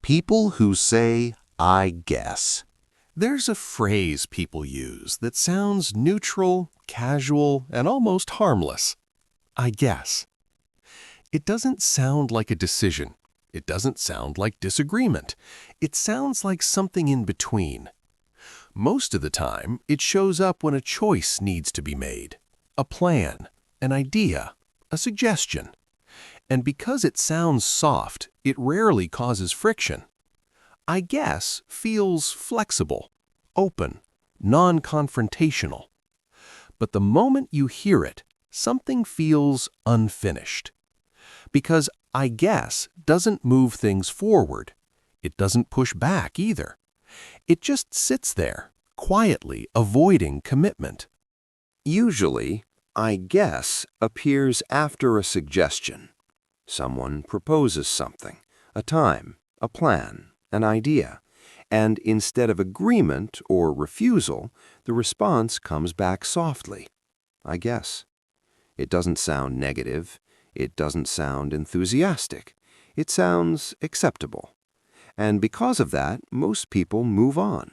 People who say, I guess. There's a phrase people use that sounds neutral, casual, and almost harmless. I guess. It doesn't sound like a decision. It doesn't sound like disagreement. It sounds like something in between. Most of the time, it shows up when a choice needs to be made, a plan, an idea, a suggestion. And because it sounds soft, it rarely causes friction. I guess feels flexible, open, non-confrontational. But the moment you hear it, something feels unfinished. Because I guess doesn't move things forward. It doesn't push back either. It just sits there, quietly avoiding commitment. Usually, I guess appears after a suggestion. Someone proposes something, a time, a plan, an idea, and instead of agreement or refusal, the response comes back softly. I guess. It doesn't sound negative. It doesn't sound enthusiastic. It sounds acceptable. And because of that, most people move on.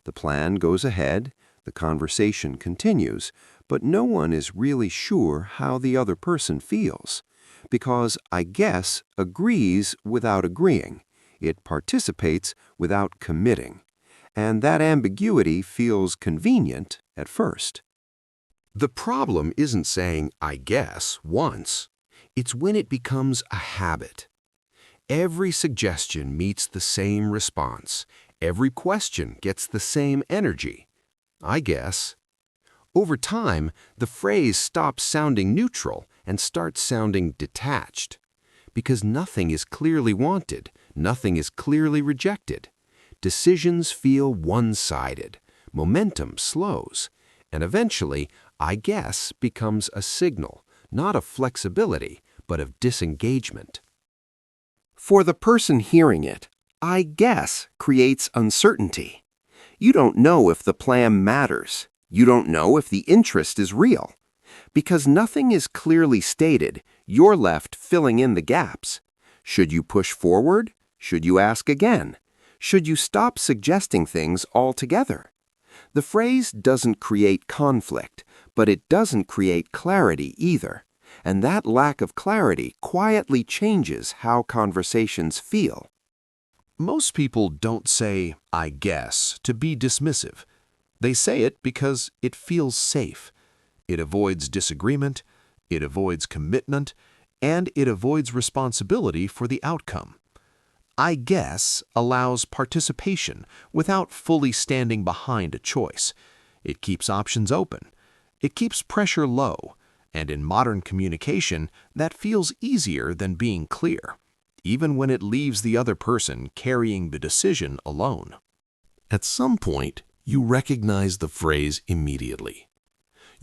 The plan goes ahead, the conversation continues, but no one is really sure how the other person feels. Because I guess agrees without agreeing. It participates without committing. And that ambiguity feels convenient at first. The problem isn't saying I guess once. It's when it becomes a habit. Every suggestion meets the same response. Every question gets the same energy. I guess. Over time, the phrase stops sounding neutral and starts sounding detached. Because nothing is clearly wanted, nothing is clearly rejected. Decisions feel one-sided, momentum slows, and eventually, I guess becomes a signal, not of flexibility, but of disengagement. For the person hearing it, I guess creates uncertainty. You don't know if the plan matters. You don't know if the interest is real. Because nothing is clearly stated, you're left filling in the gaps. Should you push forward? Should you ask again? Should you stop suggesting things altogether? The phrase doesn't create conflict, but it doesn't create clarity either. And that lack of clarity quietly changes how conversations feel. Most people don't say, I guess, to be dismissive. They say it because it feels safe. It avoids disagreement, it avoids commitment, and it avoids responsibility for the outcome. I guess allows participation without fully standing behind a choice. It keeps options open. It keeps pressure low. And in modern communication, that feels easier than being clear, even when it leaves the other person carrying the decision alone. At some point, you recognize the phrase immediately.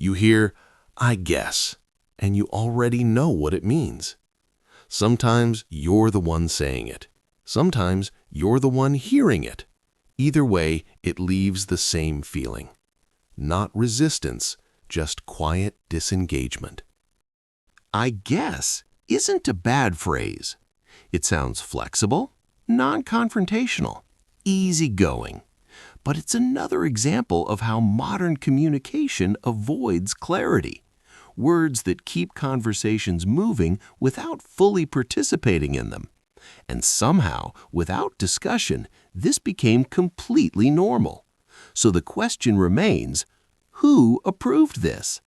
You hear, I guess, and you already know what it means. Sometimes you're the one saying it. Sometimes you're the one hearing it. Either way, it leaves the same feeling. Not resistance, just quiet disengagement. I guess isn't a bad phrase. It sounds flexible, non-confrontational, easygoing. But it's another example of how modern communication avoids clarity. Words that keep conversations moving without fully participating in them. And somehow, without discussion, this became completely normal. So the question remains, who approved this?